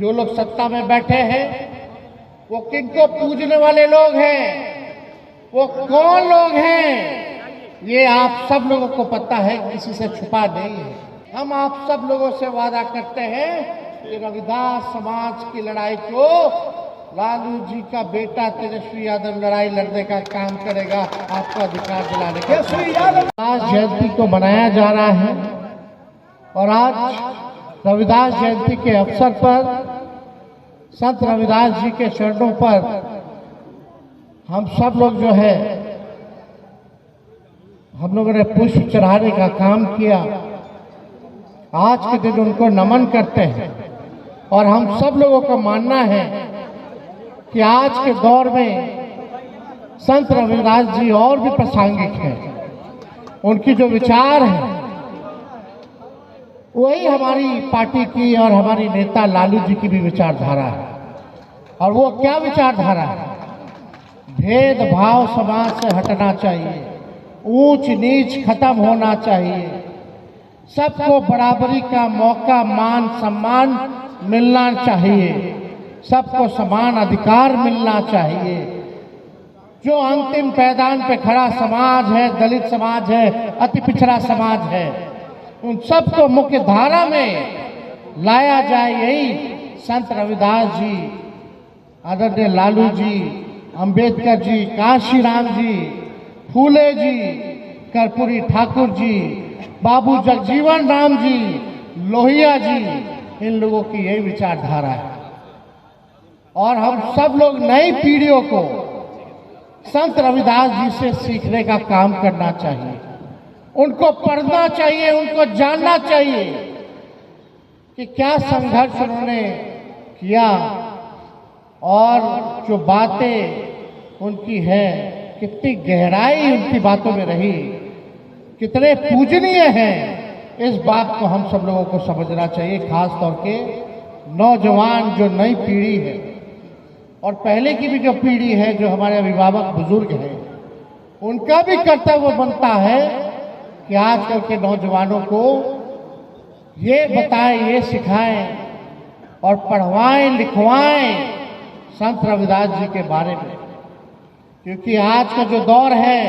जो लोग सत्ता में बैठे हैं वो किनको पूजने वाले लोग हैं, वो कौन लोग हैं, ये आप सब लोगों को पता है, किसी से छुपा नहीं है। हम आप सब लोगों से वादा करते हैं कि रविदास समाज की लड़ाई को लालू जी का बेटा तेजस्वी यादव लड़ाई लड़ने का काम करेगा, आपको अधिकार दिलाने के। रविदास जयंती को मनाया जा रहा है और आज रविदास जयंती के अवसर पर संत रविदास जी के चरणों पर हम सब लोग जो है हम लोगों ने पुष्प चढ़ाने का काम किया। आज के दिन उनको नमन करते हैं और हम सब लोगों का मानना है कि आज के दौर में संत रविदास जी और भी प्रासंगिक हैं। उनकी जो विचार है वही हमारी पार्टी की और हमारी नेता लालू जी की भी विचारधारा है। और वो क्या विचारधारा है? भेदभाव समाज से हटना चाहिए, ऊंच नीच खत्म होना चाहिए, सबको बराबरी का मौका मान सम्मान मिलना चाहिए, सबको समान अधिकार मिलना चाहिए। जो अंतिम पैदान पे खड़ा समाज है, दलित समाज है, अति पिछड़ा समाज है, उन सबको मुख्य धारा में लाया जाए, यही संत रविदास जी, आदरणीय लालू जी, अंबेडकर जी, काशीराम जी, फूले जी, कर्पूरी ठाकुर जी, बाबू जगजीवन राम जी, लोहिया जी, इन लोगों की यही विचारधारा है। और हम सब लोग नई पीढ़ियों को संत रविदास जी से सीखने का काम करना चाहिए, उनको पढ़ना चाहिए, उनको जानना चाहिए कि क्या संघर्ष उन्होंने किया और जो बातें उनकी है, कितनी गहराई उनकी बातों में रही, कितने पूजनीय हैं, इस बात को हम सब लोगों को समझना चाहिए। खास तौर के नौजवान जो नई पीढ़ी है और पहले की भी जो पीढ़ी है, जो हमारे अभिभावक बुजुर्ग हैं, उनका भी कर्तव्य बनता है कि आजकल के नौजवानों को ये बताएं, ये सिखाएं और पढ़वाएं लिखवाएं संत रविदास जी के बारे में। क्योंकि आज का जो दौर है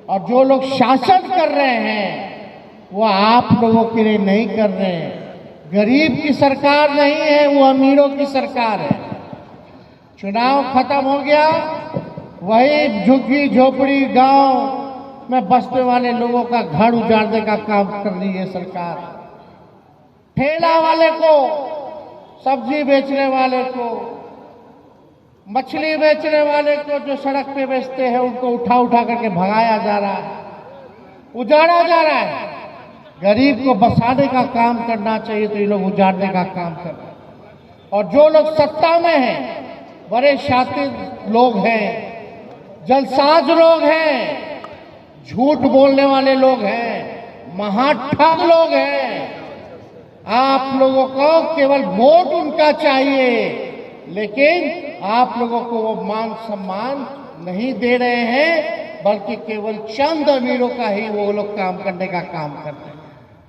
और जो लोग शासन कर रहे हैं वो आप लोगों के लिए नहीं कर रहे हैं। गरीब की सरकार नहीं है, वो अमीरों की सरकार है। चुनाव खत्म हो गया, वही झुग्गी झोपड़ी गांव में बसने वाले लोगों का घर उजाड़ने का काम कर रही है सरकार। ठेला वाले को, सब्जी बेचने वाले को, मछली बेचने वाले को, जो सड़क पे बेचते हैं, उनको उठा उठा करके भगाया जा रहा है, उजाड़ा जा रहा है। गरीब को बसाने का काम करना चाहिए तो ये लोग उजाड़ने का काम कर रहे हैं। और जो लोग सत्ता में हैं, बड़े शातिर लोग हैं, जलसाज लोग हैं, झूठ बोलने वाले लोग हैं, महाठग लोग हैं। आप लोगों को केवल वोट उनका चाहिए, लेकिन आप लोगों को वो मान सम्मान नहीं दे रहे हैं, बल्कि केवल चंद अमीरों का ही वो लोग काम करने का काम कर रहे हैं।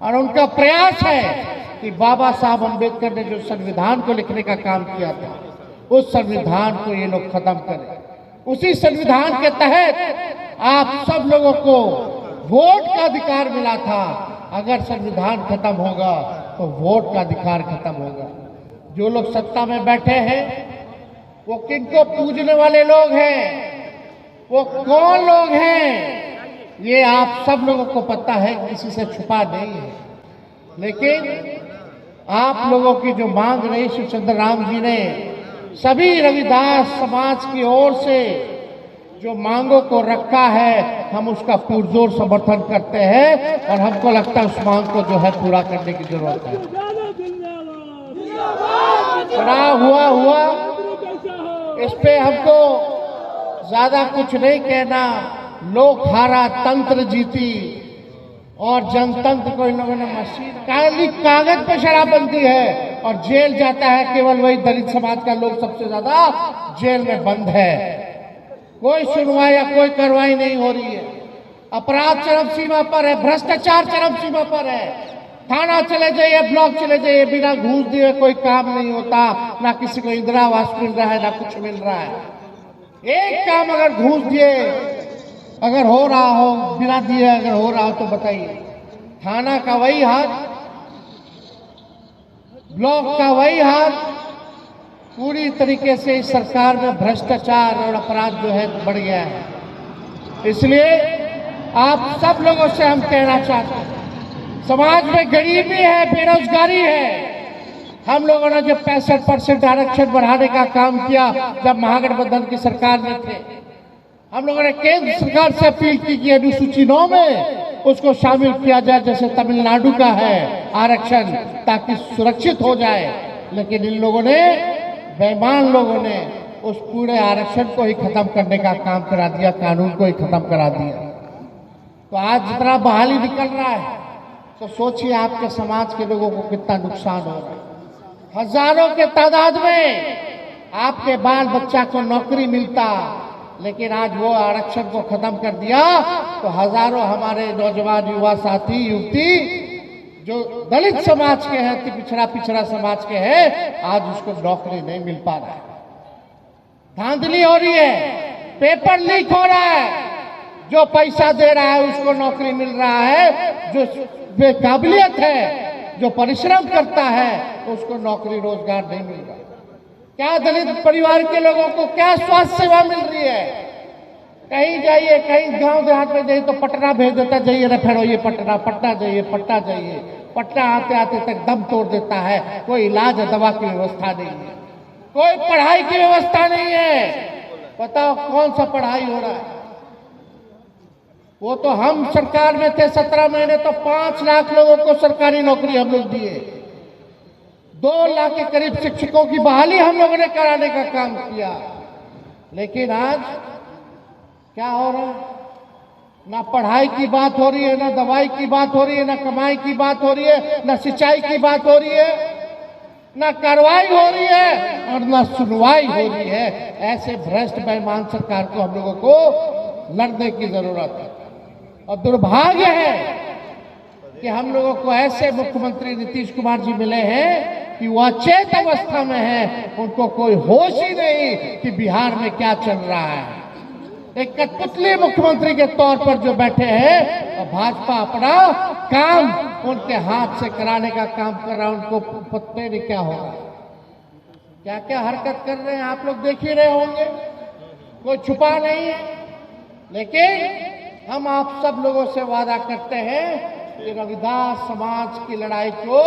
और उनका प्रयास है कि बाबा साहब अम्बेडकर ने जो संविधान को लिखने का काम किया था, उस संविधान को ये लोग खत्म करें। उसी संविधान के तहत आप सब लोगों को वोट का अधिकार मिला था। अगर संविधान खत्म होगा तो वोट का अधिकार खत्म होगा। जो लोग सत्ता में बैठे हैं वो किनको पूजने वाले लोग हैं, वो कौन लोग हैं, ये आप सब लोगों को पता है, किसी से छुपा नहीं है। लेकिन आप लोगों की जो मांग रही, श्री चंद्र राम जी ने सभी रविदास समाज की ओर से जो मांगों को रखा है, हम उसका पुरजोर समर्थन करते हैं और हमको लगता है उस मांग को जो है पूरा करने की जरूरत है। चुनाव हुआ इस पे हमको ज्यादा कुछ नहीं कहना। लोक हारा, तंत्र जीती और जनतंत्र को इन लोगों ने मशीन काली कागज पे शराबबंदी है और जेल जाता है केवल वही दलित समाज का लोग सबसे ज्यादा जेल में बंद है। कोई सुनवाई या कोई कार्रवाई नहीं हो रही है। अपराध चरम सीमा पर है, भ्रष्टाचार चरम सीमा पर है। थाना चले जाइए, ब्लॉक चले जाइए, बिना घूस दिए कोई काम नहीं होता, ना किसी को इंदिरा आवास मिल रहा है, ना कुछ मिल रहा है। एक काम अगर घूस दिए अगर हो रहा हो, बिना दिए अगर हो रहा हो तो बताइए। थाना का वही हाल, ब्लॉक का वही हाल। पूरी तरीके से इस सरकार में भ्रष्टाचार और अपराध जो है बढ़ गया है। इसलिए आप सब लोगों से हम कहना चाहते हैं, समाज में गरीबी है, बेरोजगारी है। हम लोगों ने जब 65% आरक्षण बढ़ाने का काम किया, जब महागठबंधन की सरकार में थे, हम लोगों ने केंद्र सरकार से अपील की कि अनुसूची 9 में उसको शामिल किया जाए, जैसे तमिलनाडु का है आरक्षण, ताकि सुरक्षित हो जाए। लेकिन इन लोगों ने, बेईमान लोगों ने उस पूरे आरक्षण को ही खत्म करने का काम करा दिया, कानून को ही खत्म करा दिया। तो आज जितना बहाली निकल रहा है, तो सोचिए आपके समाज के लोगों को कितना नुकसान हो रहा है। हजारों के तादाद में आपके बाल बच्चा को नौकरी मिलता, लेकिन आज वो आरक्षण को खत्म कर दिया तो हजारों हमारे नौजवान युवा साथी युवती जो दलित समाज के हैं, पिछड़ा समाज के हैं, आज उसको नौकरी नहीं मिल पा रहा है। धांधली हो रही है, पेपर लीक हो रहा है, जो पैसा दे रहा है उसको नौकरी मिल रहा है, जो बेकाबिलियत है, जो परिश्रम करता है उसको नौकरी रोजगार नहीं मिल रहा। क्या दलित परिवार के लोगों को क्या स्वास्थ्य सेवा मिल रही है? कहीं जाइए, कहीं गांव देहात में जाइए तो पटना भेज देता, जाइए रेफर ये पटना, पटना जाइए, पटना जाइए। पटना आते आते तक दम तोड़ देता है। कोई इलाज दवा की व्यवस्था नहीं है, कोई पढ़ाई की व्यवस्था नहीं है। बताओ कौन सा पढ़ाई हो रहा है? वो तो हम सरकार में थे 17 महीने, तो 5 लाख लोगों को सरकारी नौकरी हम लोग दिए। 2 लाख के करीब शिक्षकों की बहाली हम लोगों ने कराने का काम किया। लेकिन आज क्या हो रहा है? ना पढ़ाई की बात हो रही है, ना दवाई की बात हो रही है, ना कमाई की बात हो रही है, ना सिंचाई की बात हो रही है, ना कार्रवाई हो रही है और ना सुनवाई हो रही है। ऐसे भ्रष्ट बेईमान सरकार को हम लोगों को लड़ने की जरूरत है। और दुर्भाग्य है कि हम लोगों को ऐसे मुख्यमंत्री नीतीश कुमार जी मिले हैं कि वो अचेत अवस्था में है, उनको कोई होश ही नहीं कि बिहार में क्या चल रहा है। एक कठपुतली मुख्यमंत्री के तौर पर जो बैठे हैं और भाजपा अपना काम उनके हाथ से कराने का काम कर रहा है, उनको पता नहीं क्या होगा, क्या क्या हरकत कर रहे हैं आप लोग देख ही रहे होंगे, कोई छुपा नहीं है। लेकिन हम आप सब लोगों से वादा करते हैं कि रविदास समाज की लड़ाई को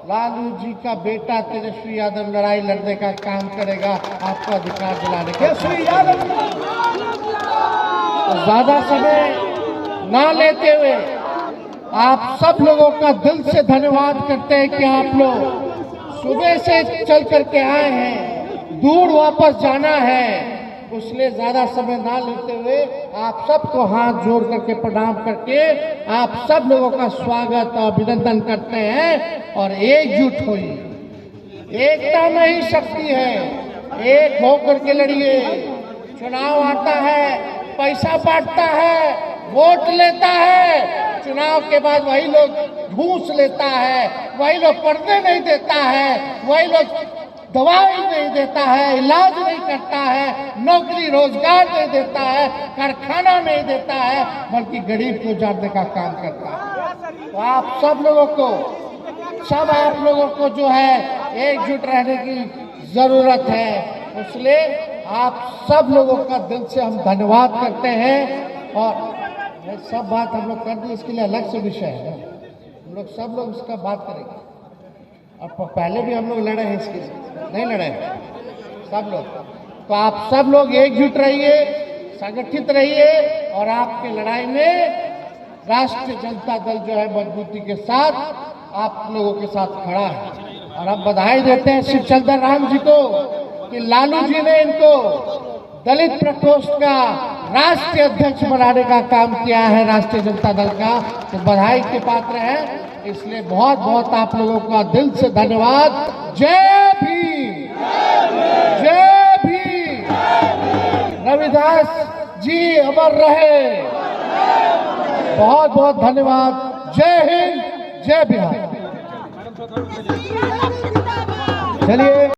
लालू जी का बेटा तेजस्वी यादव लड़ाई लड़ने का काम करेगा, आपको अधिकार दिलाने का। तो ज्यादा समय ना लेते हुए आप सब लोगों का दिल से धन्यवाद करते हैं कि आप लोग सुबह से चल करके आए हैं, दूर वापस जाना है, इसलिए ज्यादा समय ना लेते हुए आप सबको हाथ जोड़ करके प्रणाम करके आप सब लोगों का स्वागत और अभिनंदन करते हैं। और एकजुट होइए, एकता में ही शक्ति है, एक होकर के लड़िए। चुनाव आता है, पैसा बांटता है, वोट लेता है, चुनाव के बाद वही लोग घूस लेता है, वही लोग पढ़ने नहीं देता है, वही लोग दवाई नहीं देता है, इलाज नहीं करता है, नौकरी रोजगार नहीं देता है, कारखाना नहीं देता है, बल्कि गरीब को उजाड़ने का काम करता है। तो आप सब लोगों को जो है एकजुट रहने की जरूरत है। इसलिए आप सब लोगों का दिल से हम धन्यवाद करते हैं। और सब बात हम लोग कर दी, इसके लिए अलग से विषय है, हम लोग सब लोग इसका बात करेंगे। और पहले भी हम लोग लड़े हैं, इसके नहीं लड़े सब लोग। तो आप सब लोग एकजुट रहिए, संगठित रहिए और आपके लड़ाई में राष्ट्रीय जनता दल जो है मजबूती के साथ आप लोगों के साथ खड़ा है। और हम बधाई देते हैं शिव चंद्र राम जी को कि लालू जी ने इनको दलित प्रकोष्ठ का राष्ट्रीय अध्यक्ष बनाने का काम किया है राष्ट्रीय जनता दल का। तो बधाई के पात्र हैं, इसलिए बहुत बहुत आप लोगों का दिल से धन्यवाद। जय भीम, जय भीम, रविदास जी अमर रहे। बहुत बहुत धन्यवाद। जय हिंद, जय बिहार। चलिए।